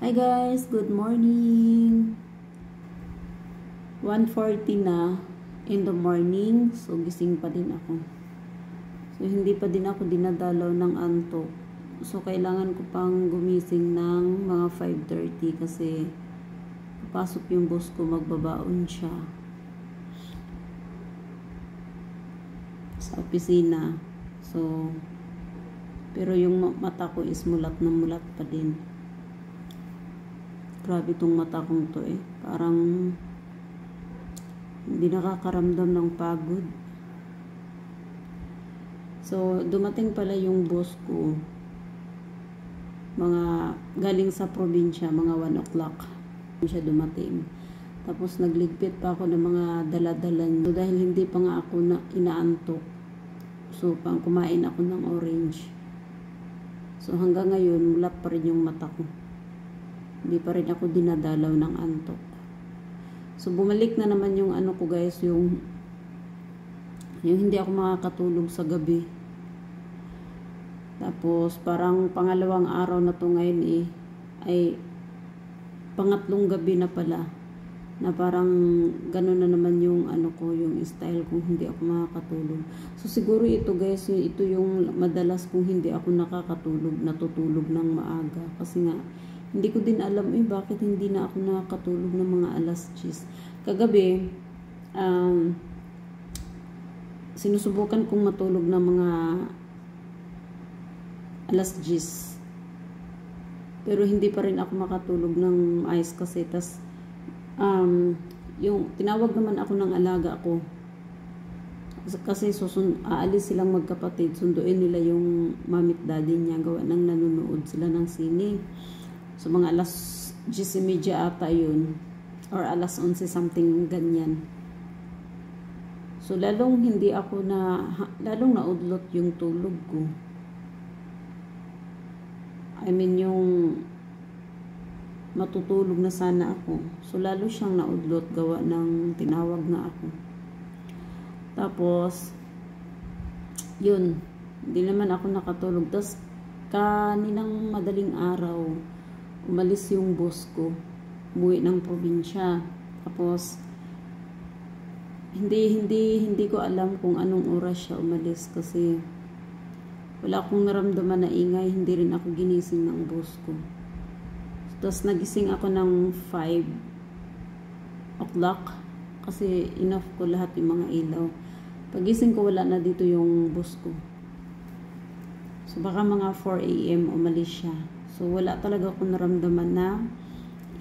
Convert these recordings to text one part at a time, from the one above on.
Hi guys, good morning. 1:40 na in the morning. So gising pa din ako. So hindi pa din ako dinadalaw ng antok. So kailangan ko pang gumising ng mga 5:30 kasi papasok yung boss ko, magbabaon siya sa opisina. So pero yung mata ko is mulat na mulat pa din. Grabe tong mata kong to Parang hindi nakakaramdam ng pagod. So, dumating pala yung boss ko. Mga galing sa probinsya, mga 1 o'clock. Siya dumating. Tapos nagligpit pa ako ng mga daladalan. So, dahil hindi pa nga ako inaantok. So, pang kumain ako ng orange. So, hanggang ngayon, mulat pa rin yung mata ko. Hindi pa rin ako dinadalaw ng antok. So, bumalik na naman yung ano ko guys, yung hindi ako makakatulog sa gabi. Tapos, parang pangalawang araw na to ngayon ay pangatlong gabi na pala. Na parang gano'n na naman yung ano ko, yung style kung hindi ako makakatulog. So, siguro ito guys, ito yung madalas kung hindi ako natutulog ng maaga. Kasi nga, hindi ko din alam bakit hindi na ako nakakatulog ng mga alas 10. Kagabi, sinusubukan kong matulog ng mga alas 10. Pero hindi pa rin ako makatulog ng ayos kasi. Tas, yung tinawag naman ako ng alaga ko. Kasi aalis silang magkapatid. Sunduin nila yung mamit daddy niya. Gawa nang nanonood sila ng sine. So, mga alas 10:30 ata yun. Or alas 11 something ganyan. So, lalong naudlot yung tulog ko. I mean, yung matutulog na sana ako. So, lalo siyang naudlot gawa ng tinawag na ako. Tapos, yun. Hindi naman ako nakatulog. Tapos, kaninang madaling araw, umalis yung boss ko, umuwi ng probinsya. Tapos, hindi ko alam kung anong oras siya umalis kasi wala akong naramdaman na ingay, hindi rin ako ginising ng boss ko. Tapos, nagising ako ng 5 o'clock kasi enough ko lahat yung mga ilaw. Pagising ko, wala na dito yung boss ko. So, baka mga 4 AM umalis siya. So, wala talaga akong naramdaman na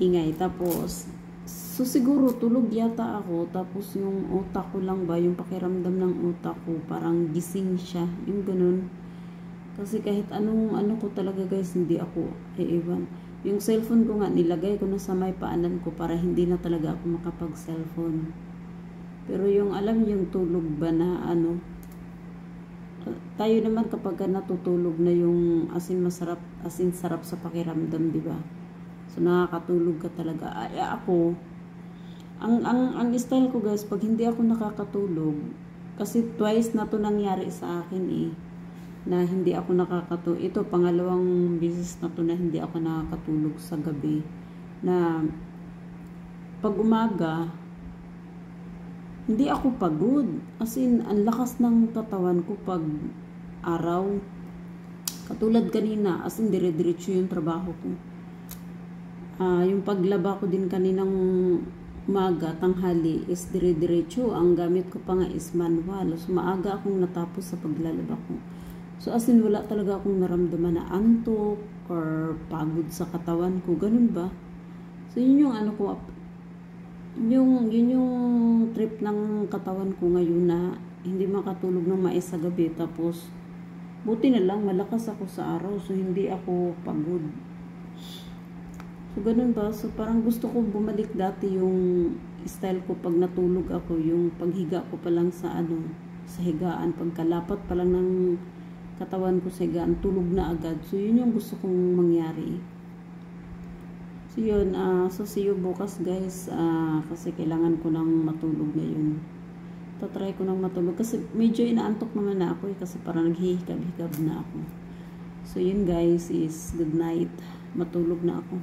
ingay. Tapos, so siguro tulog yata ako. Tapos, yung utak ko lang ba, yung pakiramdam ng utak ko, parang gising siya. Yung ganun. Kasi kahit ano ko talaga guys, hindi ako iiwan. Yung cellphone ko nga, nilagay ko na sa may paanan ko para hindi na talaga ako makapag-cellphone. Pero yung alam yung tulog ba na tayo naman kapag natutulog na yung asin sarap sa pakiramdam, di ba? So nakakatulog ka talaga. Ako, ang style ko guys, pag hindi ako nakakatulog, kasi twice na to nangyari sa akin na hindi ako nakakatulog. Ito, pangalawang beses na to na hindi ako nakakatulog sa gabi. Na pag umaga, hindi ako pagod. As in, ang lakas ng katawan ko pag araw. Katulad kanina, as in, dire-diretso yung trabaho ko. Yung paglaba ko din kaninang umaga, tanghali, is dire-diretso. Ang gamit ko pa nga is manual. So, maaga akong natapos sa paglalaba ko. So, as in, wala talaga akong naramdaman na antok or pagod sa katawan ko. Ganun ba? So, yun yung ko, yun yung trip ng katawan ko ngayon na hindi makatulog ng mais sa gabi. Tapos, buti na lang, malakas ako sa araw. So, hindi ako pagod. So, ganun ba? So, parang gusto ko bumalik dati yung style ko pag natulog ako. Yung paghiga ko pa lang sa higaan. Pagkalapat pa lang ng katawan ko sa higaan, tulog na agad. So, yun yung gusto kong mangyari. So, yun. So, see you bukas, guys. Kasi kailangan ko nang matulog ngayon. Tatry ko nang matulog. Kasi medyo inaantok naman na ako kasi parang naghihikab-hikab na ako. So, yun guys is good night. Matulog na ako.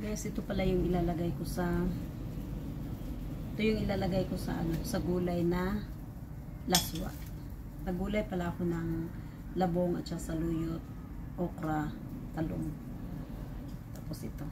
Guys, ito pala yung ilalagay ko sa ano, sa gulay na laswa. Nagulay pala ako ng labong at saka saluyot, okra, talong. Tapos ito.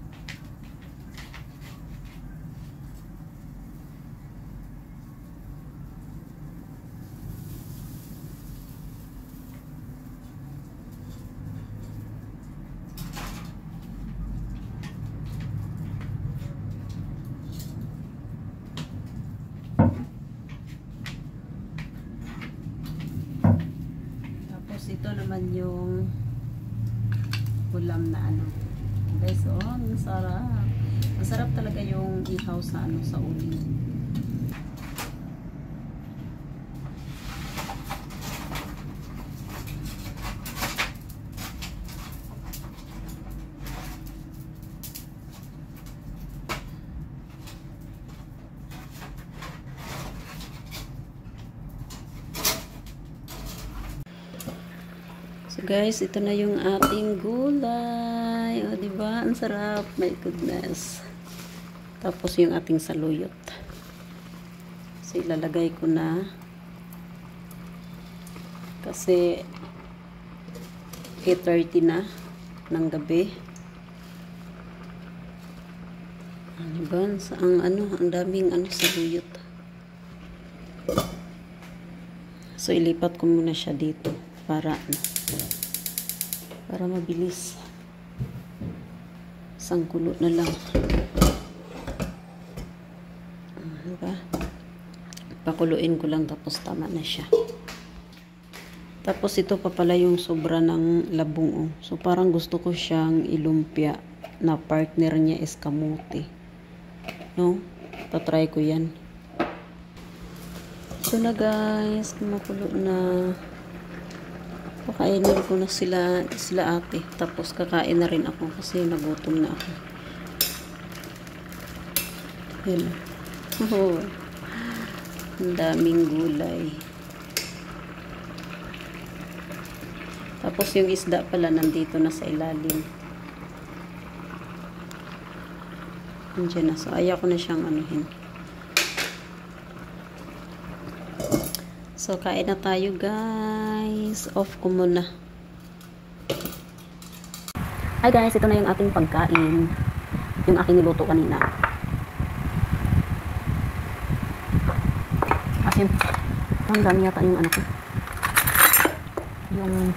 Ito naman yung ulam na ano. Guys, oh, ang sarap. Masarap talaga yung ihaw sa ano, sa uling. So guys, ito na yung ating gulay. O, diba? Ang sarap. My goodness. Tapos yung ating saluyot. So, ilalagay ko na. Kasi 8:30 na ng gabi. Diba? Ang daming saluyot. So, ilipat ko muna siya dito. Para mabilis. Sangkulo na lang. Diba? Pakuluin ko lang tapos tama na siya. Tapos ito pa pala yung sobra ng labong. Oh. So parang gusto ko siyang ilumpia na partner niya is kamote. No? Tatry ko yan. So na guys, kumukulo na. Pakainin ko na sila ate. Tapos kakain na rin ako kasi nagutom na ako. Yan. Oh, ang daming gulay. Tapos yung isda pala nandito na sa ilalim. Andiyan na. So ayaw ko na siyang anuhin. So, kain na tayo, guys. Off ko muna. Hi, guys. Ito na yung ating pagkain. Yung aking niluto kanina. Kasi, ang dami yata yung ano ko. Yung...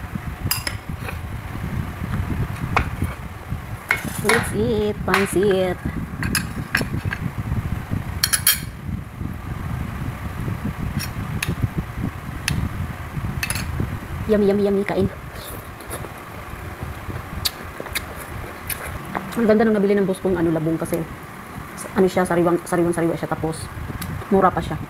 Let's eat. Pansit. Yummy, yummy, yummy. Kain. Ang ganda nung nabili ng boss kong labong kasi ano siya, sariwa siya tapos mura pa siya.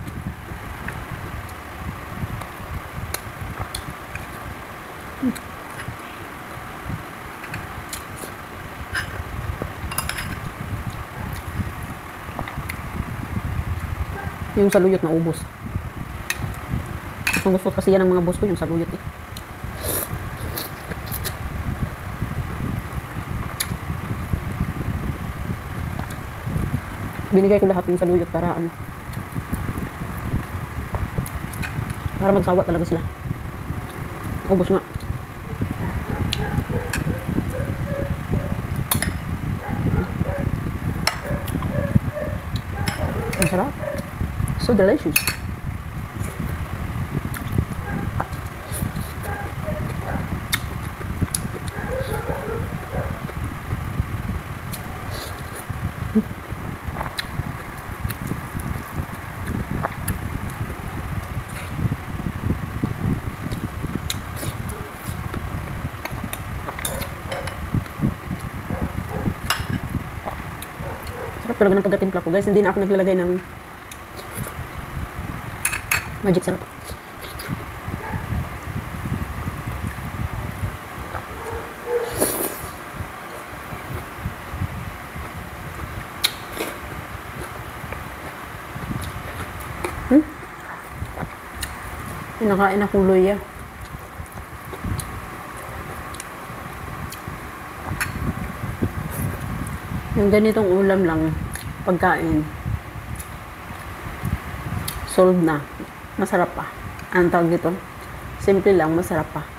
Yung saluyot na ubos. Ang gusto kasi yan ng mga boss ko yung saluyot eh. Binigay ko lahat yung saluyot para para magsawa talaga sila. Ubos nga. Ang sarap. So delicious. Sarap talaga ng pagkatimpla ko, guys. Hindi na ako naglalagay ng magic sarap. Pinakain akong luya. Yung ganitong ulam lang, pagkain, solve na. Masarap pa. Ang tawag dito, simple lang, masarap pa.